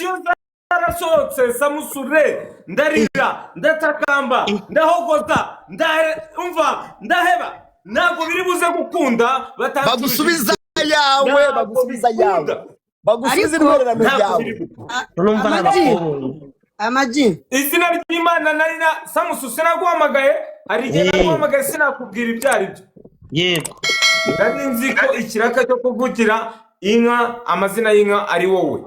invitation zarasohotse Samusure ndarira ndatakamba ndahogoza umva ndaheba ntabwo biri buze gukunda bagusubiza yawe bagusubiza intererano yawe Amaji izina ry'Imana nari na Samusu sinaguhamagaye hari igihe naguhamagaye sinakubwira ibyo ari byo yego nari nzi ko ikiraka cyo kuvugira inka amazina y'inka ari wowe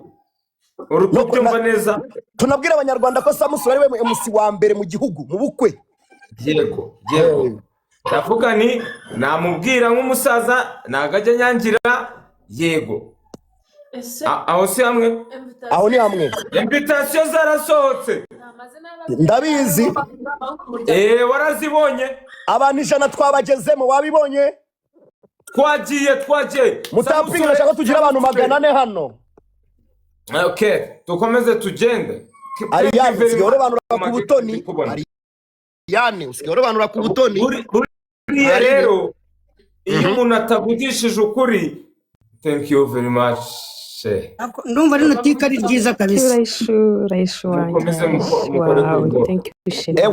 urukubyumva neza tunabwira abanyarwanda ko Samusu ari we MC wa mbere mu gihugu mu bukwe yego ndavuga ni namubwira nk'umusaza nagajya nyangira yego aho si hamwe aho ni hamwe invitation zarasohotse ndabizi warazibonye abantu 100 twabagezemo wabibonye twagiye mutapinga shaka tugira abantu 400 hano okay tukomeze tugende Ariane usigaye banura ku butoni Ariane usigaye banura ku butoni buriya rero iyo umuntu atavugishije ukuri thank you very much ndumva rino tika ari ryiza kabisa Raishu wanjye thank you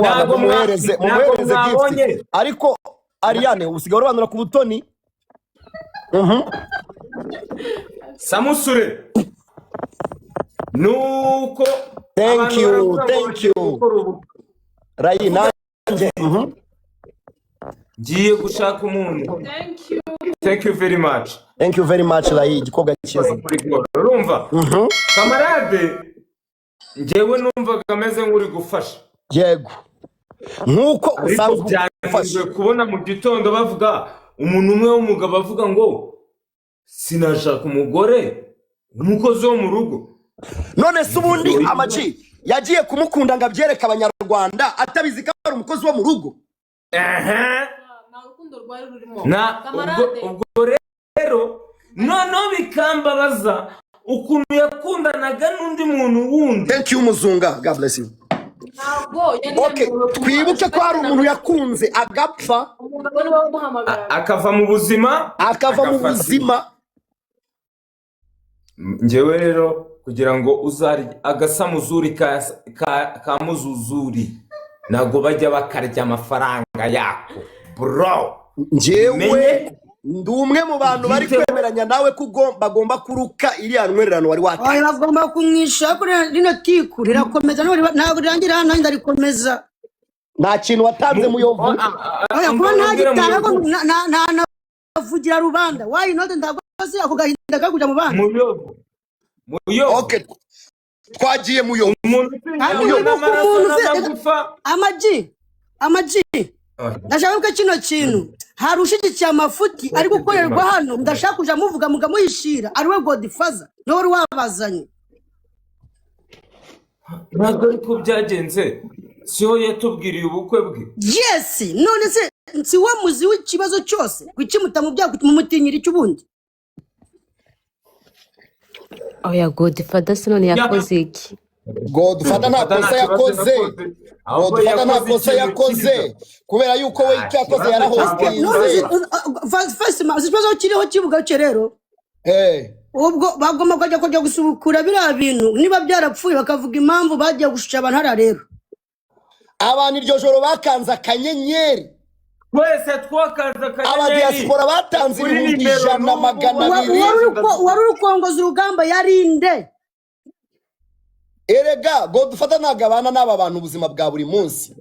ntabwo muhereze gift ariko Ariane usigaye banura ku butoni Samusure nuko thank you Rayina ngiye gushaka umuntu thank you very much Rayi gikoga cyiza urumva kamarade ngewe numvaga ameze nk'uri gufasha yego nkuko usanzwe ufasha kubona mu gitondo bavuga umuntu umwe w'umugabo avuga ngo sinashaka umugore umukozi wo mu rugo none se ubundi Amaji yagiye kumukunda ngo abyereka abanyarwanda atabizi ko ari umukozi wo mu rugo ubwo rero noneho bikambabaza ukuntu yakundanaga n'undi muntu wundi thank you muzunga God bless you okay twibuke ko hari umuntu yakunze agapfa akava mu buzima njyewe rero kugira ngo uzari agasamuzuri ka muzuzuri ntabwo bajya bakarya amafaranga yako bro njyewe ndi umwe mu bantu bari kwemeranya nawe ko bagomba kuruka iriya ntwererano wari wati bagomba kumwisha kuri rino tiku rirakomeza ntabwo rirangira hano ndarikomeza nta kintu watanze muyovu kuba ntagitanga ko navugira rubanda why not ndagoze ako gahinda kakuja mu bana muyovu okay twagiye muyovu Amaji ndashaka ko kino kintu harushigikiye amafuti ari gukorerwa hano ndashaka kuja muvuga muhishira ari we Godfather no wari wabazanye ntabwo ariko byagenze siho yatubwiriye ubukwe bwe yes none se nsi wa muzi w'ikibazo cyose kuki mutamubya mumutinyira icyubundi oya Godfather none yakoze iki Godfather nta kosa yakoze kubera yuko we icyo yakoze yarahostinze first ikibazo kiriho kivuga cyo rero ubwo bagomba kujya gusubukura biriya bintu niba byarapfuye bakavuga impamvu bagiye gushusha abantu hara rero abantu iryo joro bakanze akanyenyeri twese twakanze akanyenyeri abadiaspora batanze 100,200 wari urukongoza urugamba yarinde erega Godfather nagabana n'aba bantu ubuzima bwa buri munsi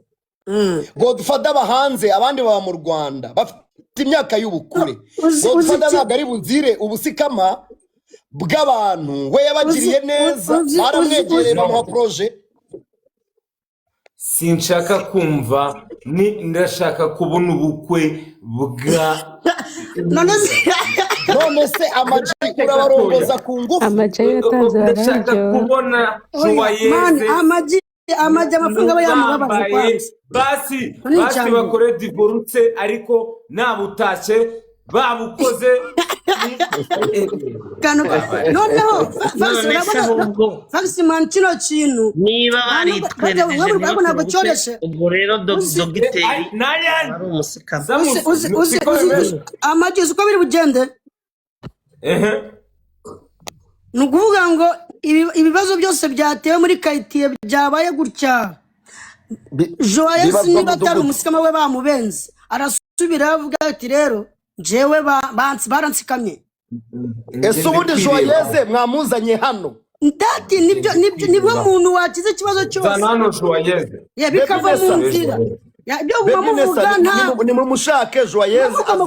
Godfather bahanze abandi baba mu Rwanda bafite imyaka y'ubukure Godfather nagari buzire ubusikama bw'abantu we yabagiriye neza baramwegereye bamuha projet sinshaka kumva ndashaka kubona ubukwe bwa none se Amaji urabarongoza ku ngufu Amaji yatanze ndashaka kubona joyeze Amaji amafaranga aba yamubabaza basi bakore divorce ariko nabutashye babukoze noneho faximana kino kintu niba baritwereje ubwo rero dogiteri ari umusikama Amaji uko biri bugende ni ukuvuga ngo ibibazo byose byatewe muri kayitiye byabaye gutya Joyeuse niba atari umusikama we bamubenze arasubira avuga ati rero jewe baransikamye. Ese ubundi Joyeuse mwamuzanye hano ndati nibwo muntu wakize ikibazo cyose zanano Joyeuse bikava mu nzira byo bamuvuga ni mumushake Joyeuse mu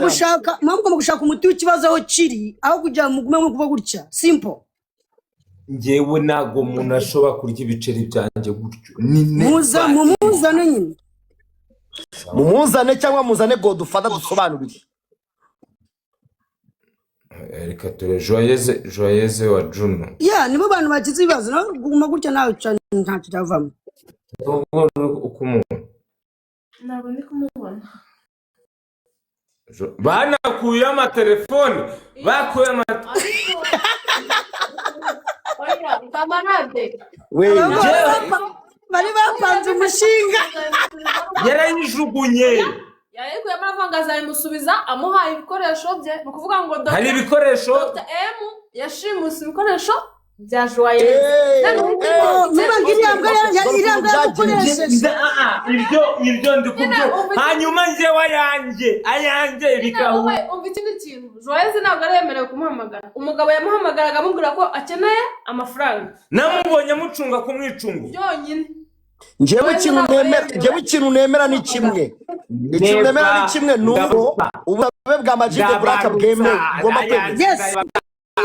gushaka umuti w'ikibazo aho kiri aho kujya mugume mu kuva gutya simple. Ngewe nago umuntu ashobora kurya ibiceri byanjye gutyo mumuzane nyine mumuzane cyangwa muzane Godfather dusobanurire. Reka ture Joyeuse wa Juno nibo bantu bagize ibibazo no guma gutya nawe nta kiravamo ukumubona ntabwo ndi kumubona banakuye amatelefone bakuye bari bapanze umushinga yarayijugunye yarekuye amafaranga azayimusubiza amuhaye ibikoresho bye ni ukuvuga ngo hari ibikoresho Dr. M yashimuse ibikoresho bya Joyeuse ibyo ndikubyo hanyuma njyewe ayanjye bikahu umva ikindi kintu Joyeuse ntabwo aremerewe kumuhamagara umugabo yamuhamagaraga amubwira ko akeneye amafaranga namubonye mucunga kumwicungu byonyine njyewe ikintu nemera ni kimwe nuko ubusabe bwa Majigo Black bwemewe ugomba kwemera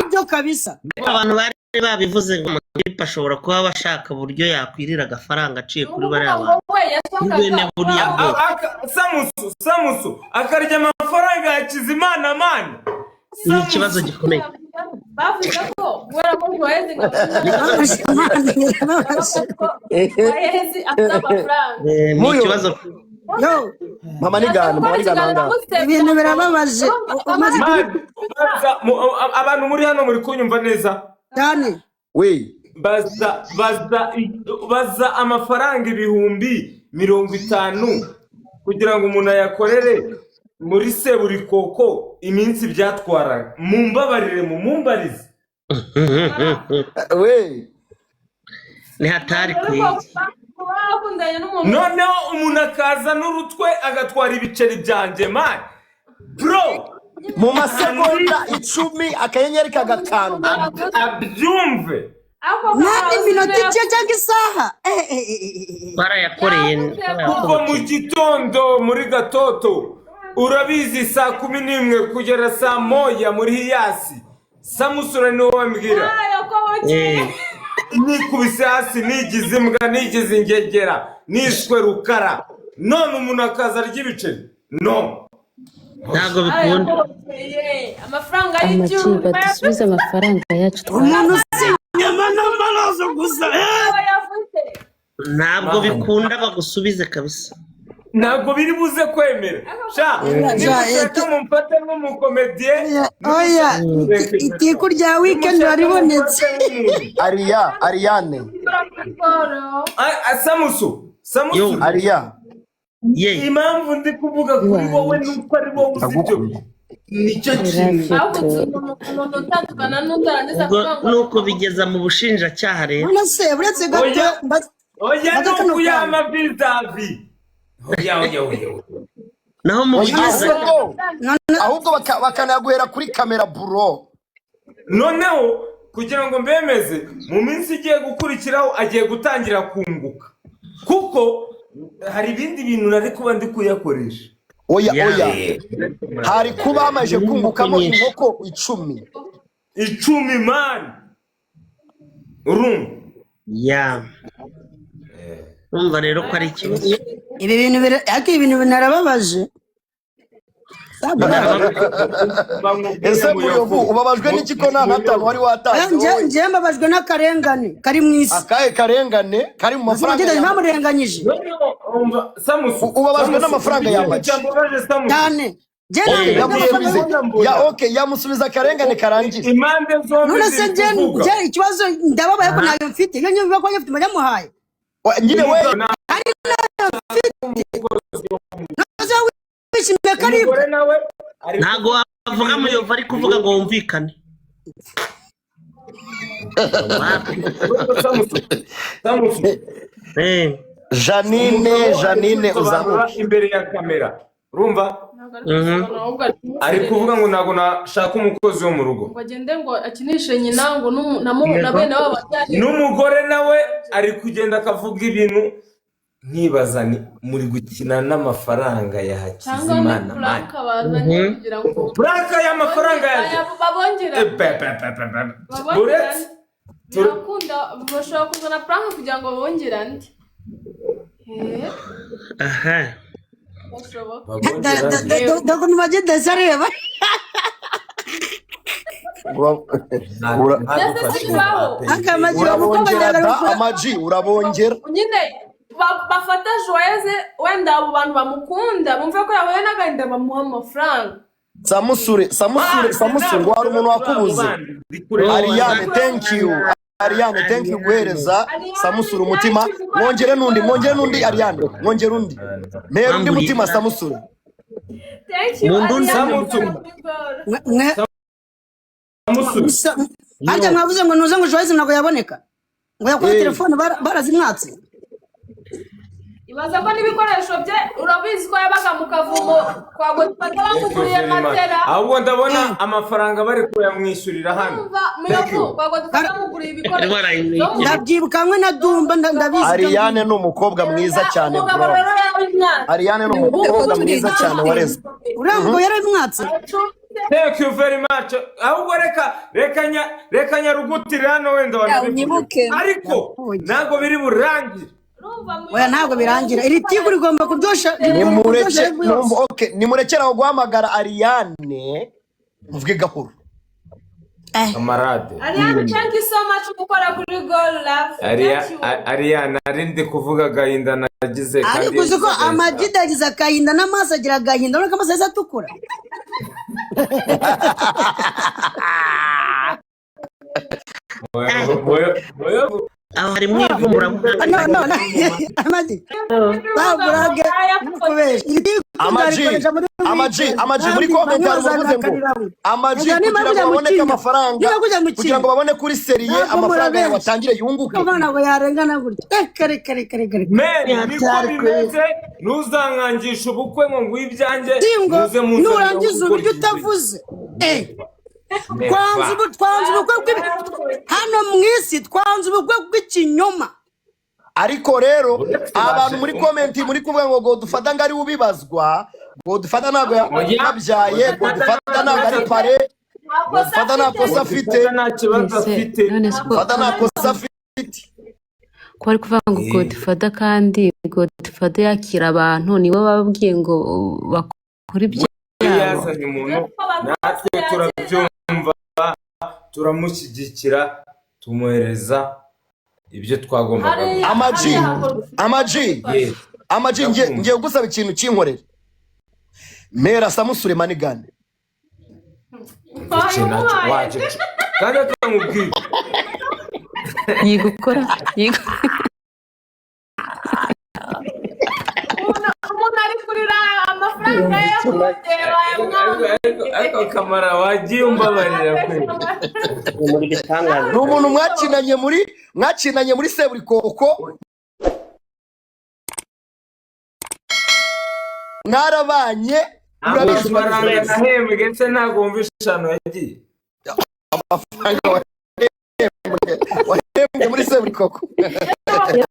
ibyo kabisa. Abantu bari babivuze ngo Matipa ashobora kuba bashaka uburyo yakwirira agafaranga aciye kuri bariya bantu Samusu akarya amafaranga ya Kizimana mani ni ikibazo gikomeye bavuze ko wera ko Joyeuse ni ikibazo mama nigana ibintu birababaje abantu muri hano muri kunyumva neza cyane baza amafaranga 50,000 kugira ngo umuntu ayakorere muri Seburikoko iminsi byatwara mumbabarire mumbarize ni hatari kwiye noneho umuntu akaza n'urutwe agatwara ibiceri byanjye man bro mu masegonda 10 akanyenyeri kagakanda abyumve nandi minota cyangwa isaha barayakoreye kuko mu gitondo muri Gatoto urabizi saa 11 kugera saa 1 muri Hiyasi Samusura niwe wambwira nikubise hasi nigize imbwa nigize ingegera nishwe rukara none umuntu akaza arya ibiceri no ntago bikunda amafaranga y'igihugu dusubize amafaranga yacu umuntu nyama n'amaraso gusa ntabwo bikunda bagusubize kabisa ntabwo biri buze kwemera sha nimushaka mumfate nk'umukomediye oya itiku rya weekend waribonetse Ariane Samusu Ariya impamvu ndi kuvuga kuri wowe nuko ari wowe uzi ibyo nicyo kintu nuko bigeza mu bushinjacyaha rero uretse gato oya nuko yamabizavi oya naho mu ahubwo bakanaguhera kuri kamera bro noneho kugira ngo mbemeze mu minsi igiye gukurikiraho agiye gutangira kunguka kuko hari ibindi bintu nari kuba ndi kuyakoresha oya hari kuba hamaje kungukamo inkoko 10 man urumva rero ko ari ikibazo ibintu binarababaje ese muyovu ubabajwe n'iki ko nta natanu wari watanze njye mbabajwe n'akarengane kari mu isi akahe karengane kari mu mafaranga bamurenganyije ubabajwe n'amafaranga yamaje cyane yamusubiza akarengane karangiye none se njye ikibazo ndababaye ko ntayo mfite iyo nyumva ko nyafite mujyamuhaye nyine we ntago wavuga muyovu ari kuvuga ngo wumvikane Samusu Janine uzamuka imbere ya kamera urumva ari kuvuga ngo ntabwo nashaka umukozi wo mu rugo ngo agende ngo akinishe nyina ngo na bene wabo bajyanye n'umugore nawe ari kugenda akavuga ibintu nkibaza ni muri gukina n'amafaranga ya Hakizimana mani kugira ngo buraka y'amafaranga yaje babongera uretse turakunda bashobora kuzana prank kugira ngo babongere andi aha Dogo nimagenda zareba. Amaji urabongera nyine bafata Joyeuse wenda abo bantu bamukunda bumve ko yahuye n'agahinda bamuha amafaranga. Samusure ngo hari umuntu wakubuze. Ariane thank you guhereza Samusure umutima. Mwongere nundi Ariane, mwongere undi. Mpera undi mutima Samusure. Thank you. Samusure. Ajya mwavuze ngo nuze ngo Joyeuse ntabwo yaboneka. Ngo yakora telefone barazimwatse. Ibaza ko n'ibikoresho bye urabizi ko yabaga mu kavumo kwa Godfather bamuguriye matera. Ahubwo ndabona amafaranga bari kuyamwishyurira hano. Kwa Godfather bamuguriye ibikoresho. Ndabyibuka hamwe na Dumba ndabizi. Ariane ni umukobwa mwiza cyane bro. Ariane ni umukobwa mwiza cyane wareze. Urango yaramwatse. Thank you very much. Ahubwo reka nyarugutira hano wenda wanyibuke. Ariko ntabwo biri burangire. Oya ntabwo birangira. Iri tigo rigomba kuryosha. Nimurekeraho guhamagara Ariane muvuge gahoro. Kamarade. Ariane, thank you so much gukora kuri Goal Love. Ariane arinde kuvuga gahinda nagize kandi. Ariko uzi ko Amagida agize akahinda n'amaso agira agahinda urabona ko amaso yose atukura. aho hari mwivu muravuga no Amagi baburage Amaji muri comment yaravuze ngo Amaji kugira ngo babone amafaranga kugira ngo babone kuri seriye amafaranga yatangire yunguke abana ngo yarengana gutya kare niko bimeze ntuzankangisha ubukwe ngo ngwibyanjye nuze mu nurangiza uburyo utavuze twanze ubukwe hano mwisi twanze ubukwe bw'ikinyoma. Ariko rero abantu muri comment muri kuvuga ngo Godfather ngari ubibazwa Godfather ntabwo yabyaye Godfather ntabwo ari pare Godfather nta kosa afite Godfather nta kosa afite ko ari kuvuga ngo Godfather kandi Godfather yakira abantu nibo bababwiye ngo bakora ibyo yazanye umuntu natwe turabyumva turamushyigikira tumuhereza ibyo twagombaga. Amaji ngiye gusaba ikintu cy'inkorere Mera Samusure manigane waje kandi atamubwira yigukora umuntu ari kurira amafaranga yo kumutera ariko Kamara wagiye umbabarira kwe muri gitangaza ni umuntu mwakinanye muri Seburikoko mwarabanye amafaranga nahembwe ndetse ntabwo wumvisha eshanu yagiye amafaranga wahembwe muri Seburikoko